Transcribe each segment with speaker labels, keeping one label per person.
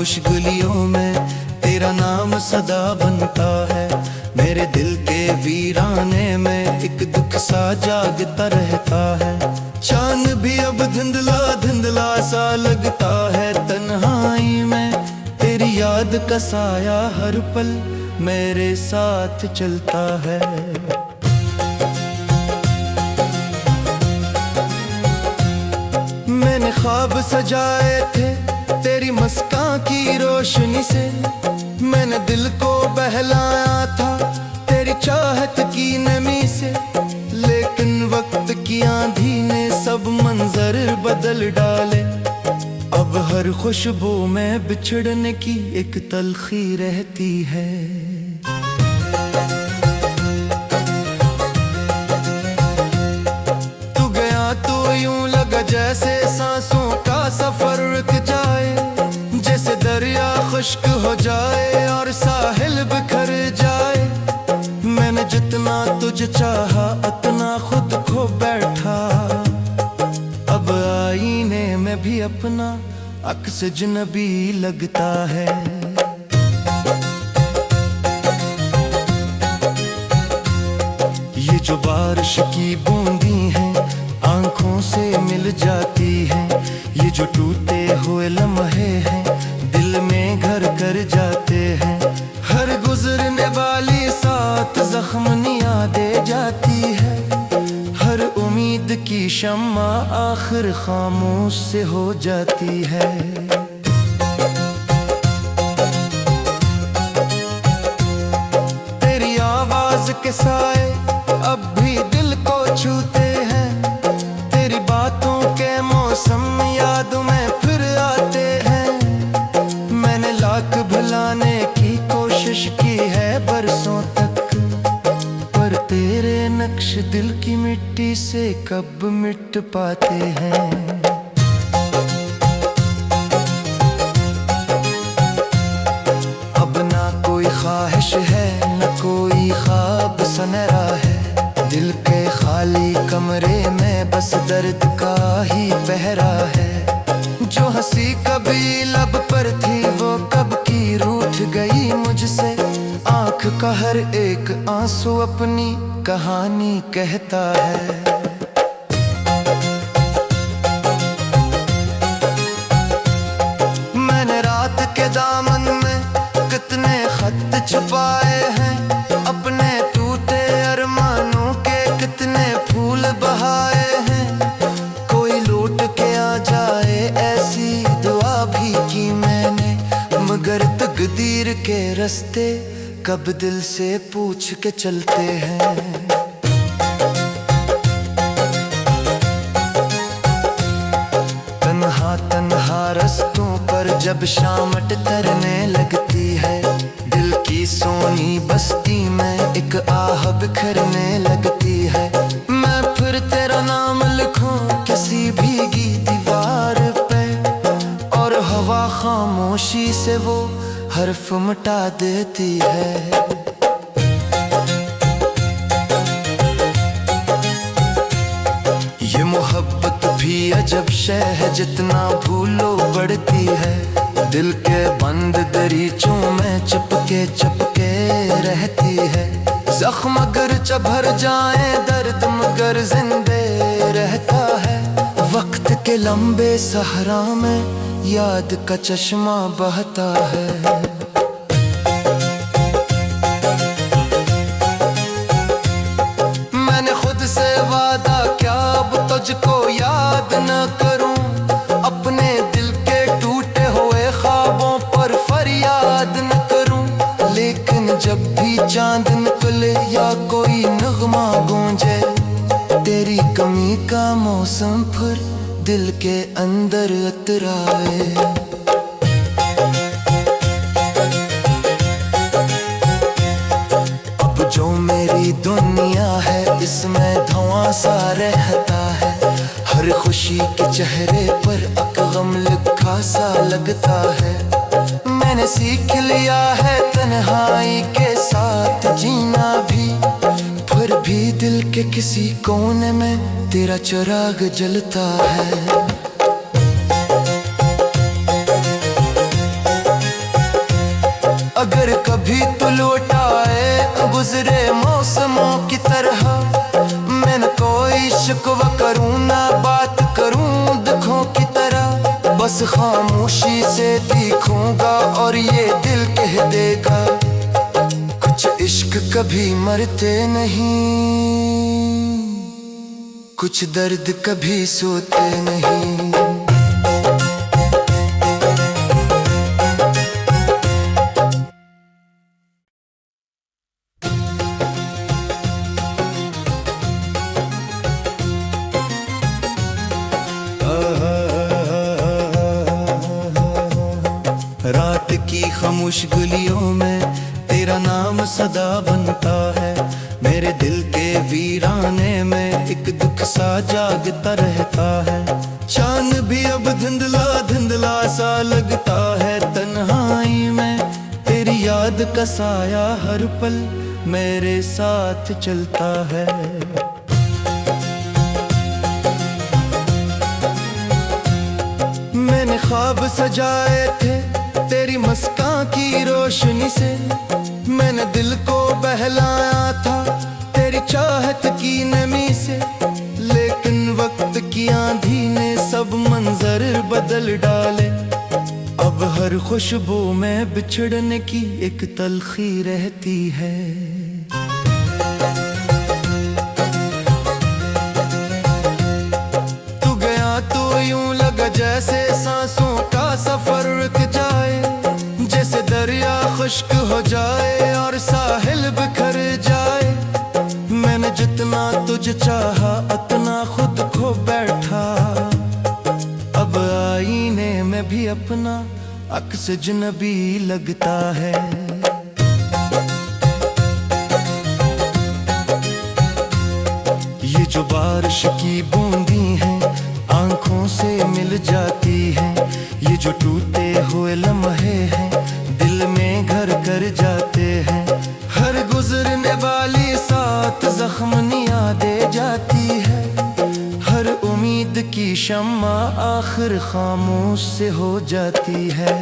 Speaker 1: खामोश गलियों में तेरा नाम सदा बनता है। मेरे दिल के वीराने में एक दुख सा जागता रहता है। चांद भी अब धुंधला धुंधला सा लगता है तन्हाई में। तेरी याद का साया हर पल मेरे साथ चलता है। मैंने ख्वाब सजाए थे तेरी मुस्कान की रोशनी से। मैंने दिल को बहलाया था तेरी चाहत की नमी से। लेकिन वक्त की आंधी ने सब मंजर बदल डाले। अब हर खुशबू में बिछड़ने की एक तलखी रहती है। तू गया तो यूं लगा जैसे सांसों का सफर रुक जाए। जैसे दरिया खुश्क हो जाए और साहिल बिखर जाए। मैंने जितना तुझे चाहा उतना खुद खो बैठा। अब आईने में भी अपना अक्स अजनबी लगता है। ये जो बारिश की बूंदी हैं आंखों से मिल जाती हैं। ये जो टूटे हुए लम्हे हैं दिल में घर कर जाते हैं। हर गुजरने वाली साथ जख्म याद जाती है। हर उम्मीद की शम्मा आखिर खामोश से हो जाती है। तेरी आवाज के साए अब भी दिल को छूते हैं। तेरी बातों के मौसम याद में फिर आते हैं। मैंने लाख भुलाने की कोशिश की है बरसों तक। पर तेरे नक्श दिल की मिट्टी से कब मिट पाते हैं। अब ना कोई ख्वाहिश है न कोई ख्वाब सुनहरा है। दिल के खाली कमरे में बस दर्द का ही पहरा है। जो हंसी कभी लब पर थी वो कब की रूठ गई मुझसे। आँख का हर एक आंसू अपनी कहानी कहता है। मैंने रात के दामन में कितने खत छुपाए हैं। अपने टूटे अरमानों के कितने फूल बहाए हैं। कोई लौट के आ जाए ऐसी दुआ भी की मैंने। मगर तकदीर के रास्ते कब दिल से पूछ के चलते हैं। तन्हा तन्हा रास्तों पर जब शाम टकरने लगती है। दिल की सोनी बस्ती में एक आह बिखरने लगती है। मैं फिर तेरा नाम लिखूं किसी भीगी दीवार पे। और हवा खामोशी से वो हर्फ मिटा देती है। ये मोहब्बत भी अजब शय है जितना भूलो बढ़ती है। दिल के बंद दरीचों में चपके रहती है। जख्म अगर भर जाए दर्द मगर जिंदे रहता है। वक्त के लंबे सहरा में याद का चश्मा बहता है। मैंने खुद से वादा क्या अब तुझको याद न करूं। अपने दिल के टूटे हुए ख्वाबों पर फरियाद न करूं। लेकिन जब भी चांद निकले या कोई नगमा गूंजे। तेरी कमी का मौसम फिर दिल के अंदर उतराए। अब जो मेरी दुनिया है इसमें धुआं सा रहता है। हर खुशी के चेहरे पर एक गम लिखा सा लगता है। मैंने सीख लिया है तन्हाई के साथ जीना भी। फिर भी दिल के किसी कोने में तेरा चिराग जलता है। अगर कभी तू लौट आए गुजरे मौसमों की तरह, मैं न कोई शिकवा करूं ना बात करूं दुखों की तरह, बस खामोशी से दिखूंगा और ये दिल कह देगा कुछ इश्क कभी मरते नहीं, कुछ दर्द कभी सोते नहीं। रात की खामोश गलियों में तेरा नाम सदा बनता है, मेरे दिल के वीराने में एक दुख सा जागता रहता है। चांद भी अब धुंधला धुंधला सा लगता है तन्हाई में, तेरी याद का साया हर पल मेरे साथ चलता है। मैंने ख्वाब सजाए थे तेरी मुस्कान की रोशनी से, मैंने दिल को बहलाया था तेरी चाहत की नमी से, लेकिन वक्त की आंधी ने सब मंजर बदल डाले। अब हर खुशबू में बिछड़ने की एक तलखी रहती है। तू गया तो यूं लगा जैसे सांसों का सफर रुक जाए, जैसे दरिया खुश्क हो जाए और साहिल बिखर जाए। मैंने जितना तुझे चाहा उतना खुद खो बैठा, अब आईने में भी अपना अक्स अजनबी लगता है। ये जो बारिश की बूंदी हैं आंखों से मिल जाती हैं, ये जो टूटे हुए लम्हे हैं दिल में घर कर जाते हैं। हर गुजरने वाली साथ जख्म याद दे जाती है, हर उम्मीद की शम्मा आखिर खामोश से हो जाती है।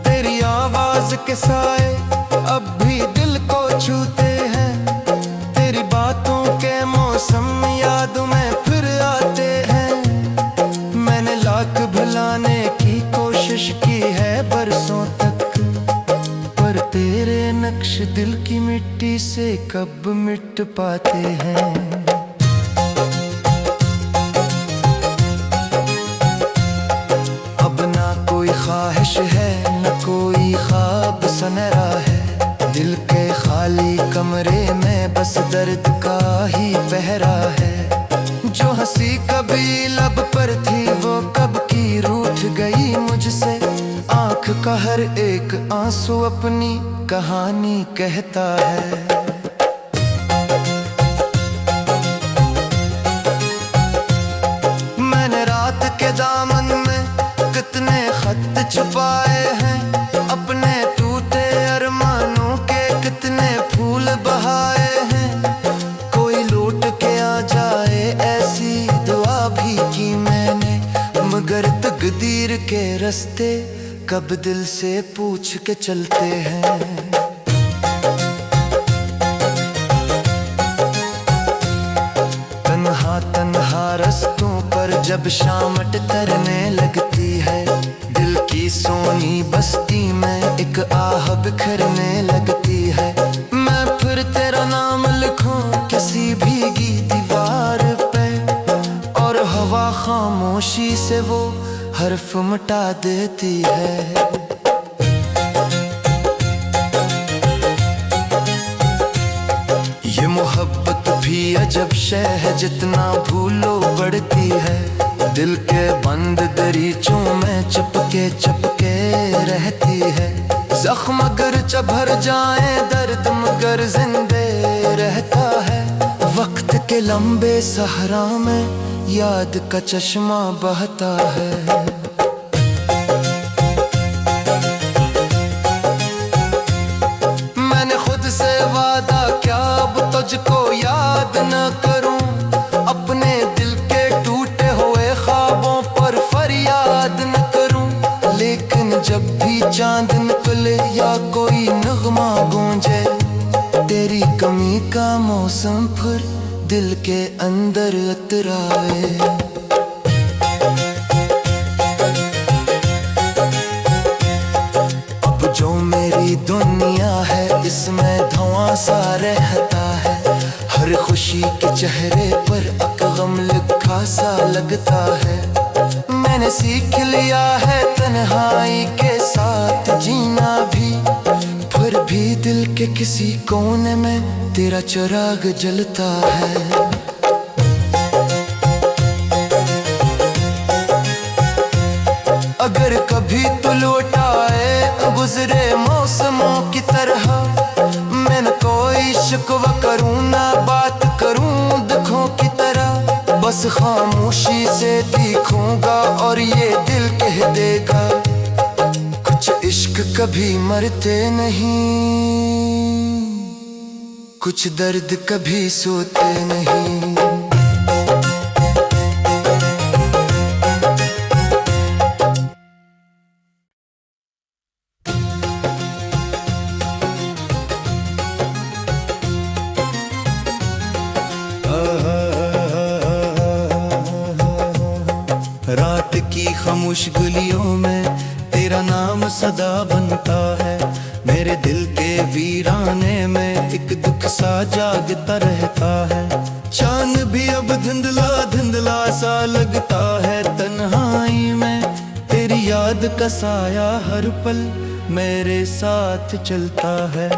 Speaker 1: तेरी आवाज के साए अब भी दिल को छूते हैं, तेरी बातों के मौसम याद में फिर आते हैं। मैंने लाख भुलाने की कोशिश की है बरसों तक, पर तेरे नक्श दिल की मिट्टी से कब मिट पाते हैं। अब ना कोई ख्वाहिश है न कोई ख्वाब सुनहरा है, दिल के खाली कमरे में बस दर्द का ही पहरा है। जो हंसी कभी लब पर थी वो कब की रूठ गई मुझसे, आंख का हर एक आंसू अपनी कहानी कहता है। मैंने रात के दामन में कितने खत छुपाए हैं, अपने टूटे अरमानों के कितने फूल बहाए हैं। कोई लौट के आ जाए ऐसी दुआ भी की मैंने, मगर तकदीर के रास्ते कब दिल से पूछ के चलते हैं। तन्हा तन्हा रास्तों पर जब शाम टरने लगती है, दिल की सोनी बस्ती में एक आह बिखरने लगती है। मैं फिर तेरा नाम लिखूं किसी भीगी दीवार पे, और हवा खामोशी से वो हर्फ मिटा देती है। ये मोहब्बत भी अजब शय है, जितना भूलो बढ़ती है। दिल के बंद दरीचों में चपके चपके रहती है। जख्म अगर भर जाए दर्द मगर जिंदे रहता है। वक्त के लंबे सहरा में याद का चश्मा बहता है। मैंने खुद से वादा क्या अब तुझको याद न करूं, अपने दिल के टूटे हुए ख्वाबों पर फरियाद मौसम फिर दिल के अंदर उतराए। अब जो मेरी दुनिया है इसमें धुआं सा रहता है, हर खुशी के चेहरे पर एक गम लिखा सा लगता है। मैंने सीख लिया है तन्हाई के साथ जीना भी, फिर भी दिल के किसी कोने में तेरा चिराग जलता है। अगर कभी तू लौट आए गुजरे मौसमों की तरह, मैं न कोई शिकवा करूँ ना बात करूँ दुखों की तरह, बस खामोशी से दिखूंगा और ये दिल कह देगा कुछ इश्क कभी मरते नहीं, कुछ दर्द कभी सोते नहीं। रात की खामोश गलियों में तेरा नाम सदा बनता है, मेरे दिल के वीराने में एक दुख सा जागता रहता है। चांद भी अब धुंधला धुंधला सा लगता है तन्हाई में, तेरी याद का साया हर पल मेरे साथ चलता है।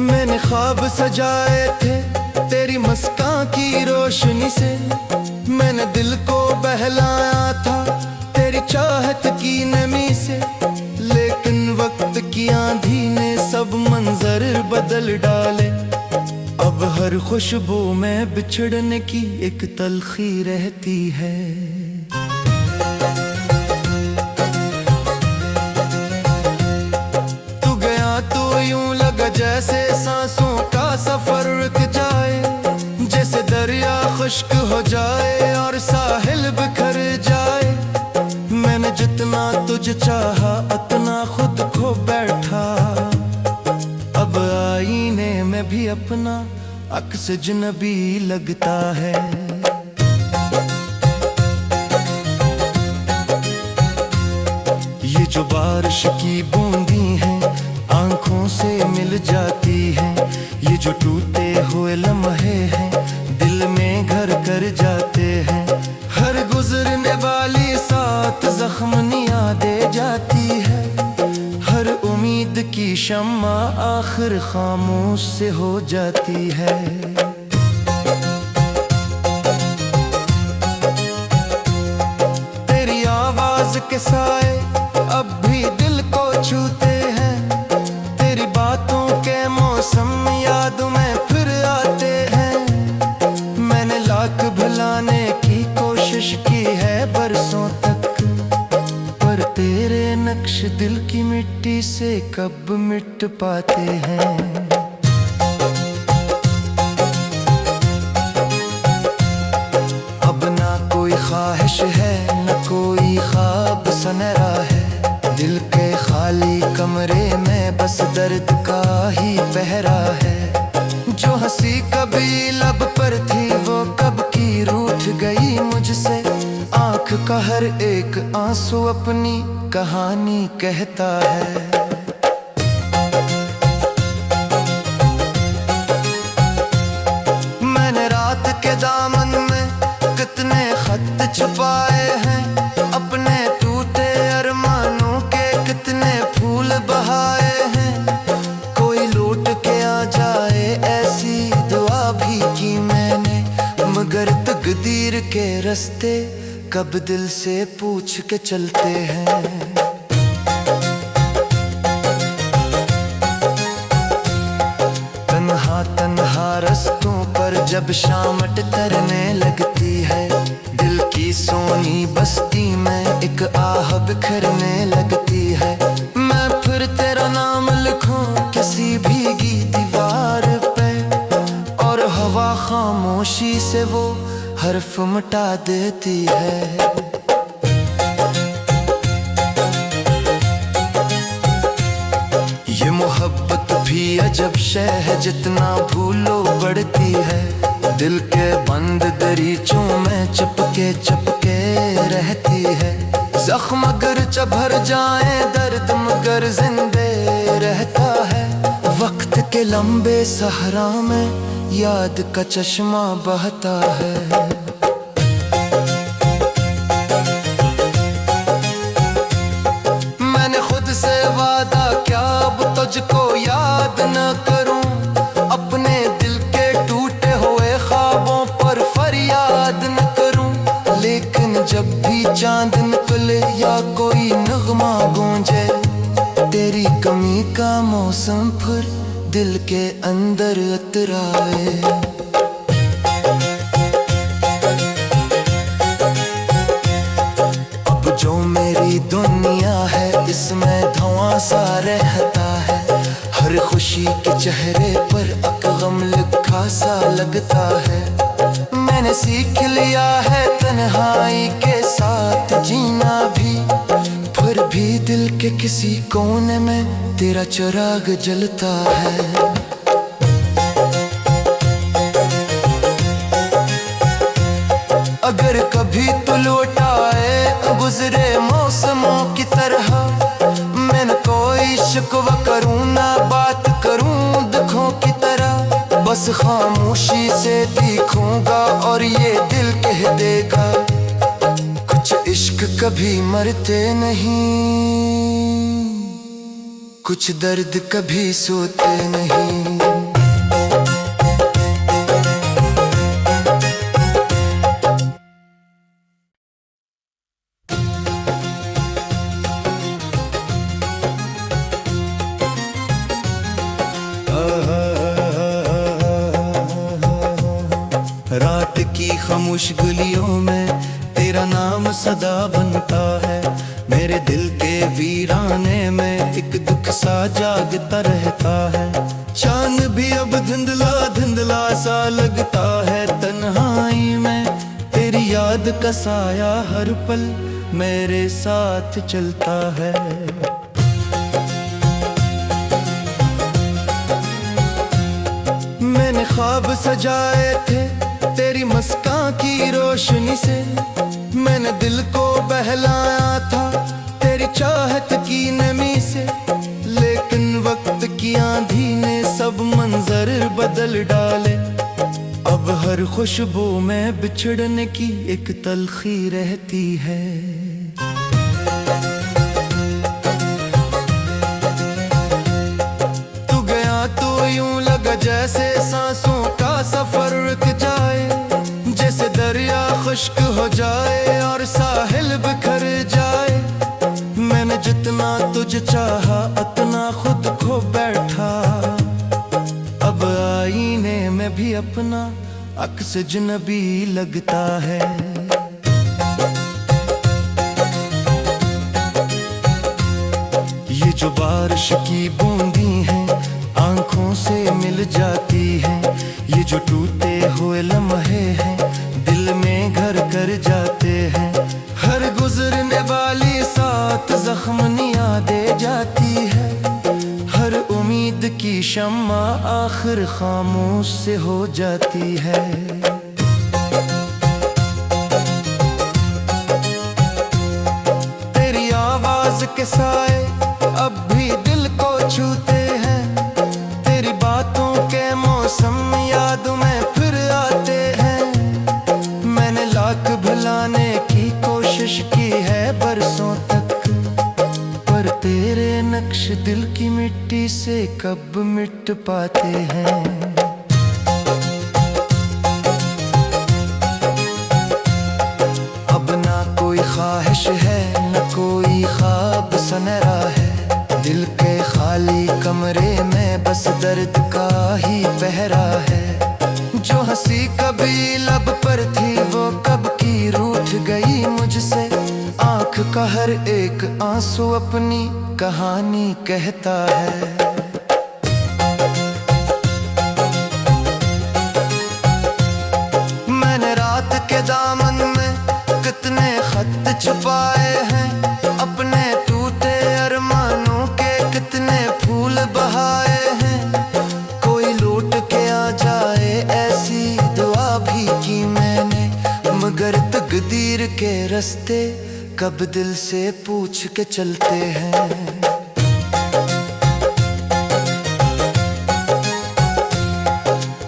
Speaker 1: मैंने ख्वाब सजाए थे तेरी मुस्कान की रोशनी से, मैंने दिल को बहलाया था तेरी चाहत की नमी से, लेकिन वक्त की आंधी ने सब मंजर बदल डाले। अब हर खुशबू में बिछड़ने की एक तलखी रहती है। तू गया तो यूं लगा जैसे सांसों का सफर रुक जाए, जैसे दरिया खुश्क हो जाए और साहिल बिखर जाए। मैंने जितना तुझे चाहा उतना खुद खो बैठा, अब आईने में भी अपना अक्स अजनबी लगता है। ये जो बारिश की बूंदी हैं आंखों से मिल जाती हैं, ये जो टूटे हुए लम्हे हैं दिल में घर कर जाते हैं। हर गुजरने वाली साथ जख्मनियाँ दे जाती है, हर उम्मीद की शम्मा आखिर खामोश से हो जाती है। तेरी आवाज के साए अब भी दिल को छूते हैं, तेरी बातों के मौसम याद में फिर आते हैं। मैंने लाख भुलाने की कोशिश की है बरसों तक, पर तेरे नक्श दिल की मिट्टी से कब मिट पाते हैं। अब ना कोई ख्वाहिश है न कोई ख्वाब सनरा है, दिल के खाली कमरे में बस दर्द का ही पहरा है। जो हंसी कभी लब पर थी वो कब की रूठ गई मुझसे, आँख का हर एक आंसू अपनी कहानी कहता है। मैंने रात के दामन में कितने खत छुपाए हैं, अपने टूटे अरमानों के कितने फूल बहाए हैं। कोई लौट के आ जाए ऐसी दुआ भी की मैंने, मगर तकदीर के रास्ते कब दिल से पूछ के चलते हैं। तन्हा तन्हा रास्तों पर जब शाम टकरने लगती है, दिल की सोनी बस्ती में एक आह बिखरने लगती है। मैं फिर तेरा नाम लिखूं किसी भीगी दीवार पे, और हवा खामोशी से वो हर्फ मिटा देती है। ये मोहब्बत भी अजब शय है, जितना भूलो बढ़ती है। दिल के बंद दरीचों में चपके चपके रहती है। जख्म अगर चभर जाए दर्द मगर जिंदे रहता है। वक्त के लंबे सहरा में याद का चश्मा बहता है। मैंने खुद से वादा क्या अब तुझको याद न करूं। अपने दिल के टूटे हुए ख्वाबों पर फरियाद न करूं। लेकिन जब भी चांद निकले या कोई नगमा गूंजे, तेरी कमी का मौसम फिर दिल के अंदर उतराए। अब जो मेरी दुनिया है इसमें धुआं सा रहता है। हर खुशी के चेहरे पर एक गम लिखा सा लगता है। मैंने सीख लिया है तन्हाई के साथ जीना भी, फिर भी दिल के किसी कोने में तेरा चिराग जलता है। अगर कभी तू लौट आए गुजरे मौसमों की तरह, मैं न कोई शिकवा करूं ना बात करूं दुखों की तरह। बस खामोशी से देखूंगा और ये दिल कह देगा, कुछ इश्क कभी मरते नहीं, कुछ दर्द कभी सोते नहीं। रात की खामोश गलियों में तेरा नाम सदा बनता है। मेरे दिल के वीराने में एक दुख सा जागता रहता है। चांद भी अब धुंधला धुंधला सा लगता है तन्हाई में। तेरी याद का साया हर पल मेरे साथ चलता है। मैंने ख्वाब सजाए थे तेरी मुस्कान की रोशनी से। मैंने दिल को बहलाया था तेरी चाहत की नमी से। लेकिन वक्त की आंधी ने सब मंजर बदल डाले। अब हर खुशबू में बिछड़ने की एक तलखी रहती है। तू गया तो यूं लगा जैसे सांसों का सफर रुक जाए। जैसे दरिया खुश्क हो जाए और साहिल बिखर जाए। मैंने जितना तुझे चाहा उतना खुद खो बैठा। अब आईने में भी अपना अक्स अजनबी लगता है। ये जो बारिश की बूंदी हैं आंखों से मिल जाती हैं। ये जो टूटे हुए लम्हे हैं दिल में घर कर जाते हैं। हर गुजरने वाली साथ जख्म याद जाती है। हर उम्मीद की शम्मा आखिर खामोश से हो जाती है। तेरी आवाज के साए अब भी दिल को छूते हैं। तेरी बातों के मौसम याद में फिर आते हैं। मैंने लाख भुलाने की कोशिश की है बरसों तक, पर तेरे नक्श दिल की मिट्टी से कब मिट पाते हैं। अब ना कोई ख्वाहिश है न कोई ख्वाब सुनहरा है। दिल के खाली कमरे में बस दर्द का ही पहरा है। जो हंसी कभी लब पर थी वो कब की रूठ गई मुझसे। आँख का हर एक आंसू अपनी कहानी कहता है। मैंने रात के दामन में कितने खत छुपाए हैं। अपने टूटे अरमानों के कितने फूल मगर तकदीर के रास्ते कब दिल से पूछ के चलते हैं।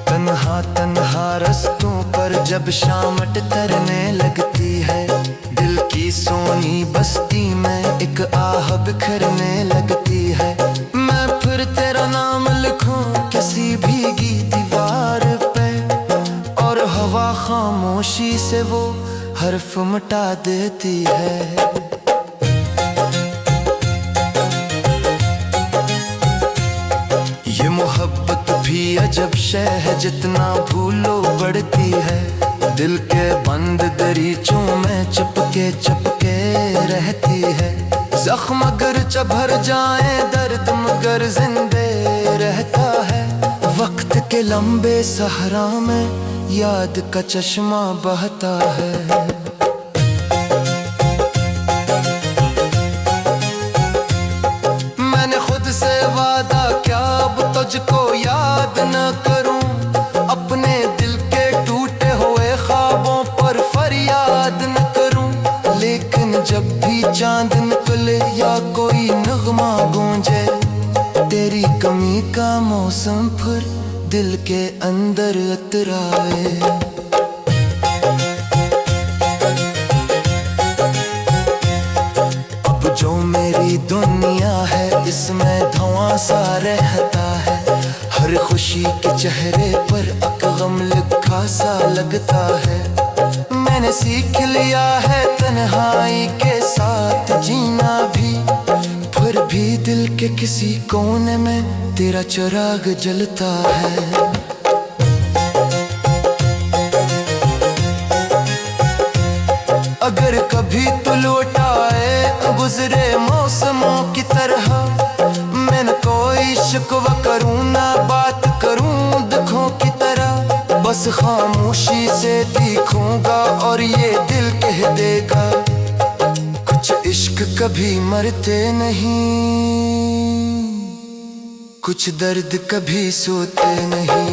Speaker 1: तन्हा तन्हा रास्तों पर जब शामट तरने लगती है, दिल की सोनी बस्ती में एक आह बिखरने लगती है। मैं फिर तेरा नाम लिखूं किसी भीगी दीवार पे, और हवा खामोशी से वो हर्फ मिटा देती है। ये मोहब्बत भी अजब शय है, जितना भूलो बढ़ती है। दिल के बंद दरीचों में चपके चपके रहती है। जख्म अगर भर जाए दर्द मगर जिंदे रहता है। वक्त के लंबे सहरा में याद का चश्मा बहता है। मैंने खुद से वादा क्या अब तुझको याद न करूं, अपने दिल के टूटे हुए ख्वाबों पर फरियाद न करूं। लेकिन जब भी चांद निकले या कोई नगमा गूंजे, तेरी कमी का मौसम फिर दिल के अंदर उतराए। अब जो मेरी दुनिया है इसमें धुआं सा रहता है। हर खुशी के चेहरे पर एक गम लिखा सा लगता है। मैंने सीख लिया है तन्हाई के साथ जीना भी, फिर भी दिल के किसी कोने में तेरा चिराग जलता है। अगर कभी तू लौट आए गुजरे मौसमों की तरह, मैं न कोई शिकवा करूं ना बात करूं दुखों की तरह। बस खामोशी से दिखूंगा और ये दिल कह देगा, कुछ इश्क कभी मरते नहीं, कुछ दर्द कभी सोते नहीं।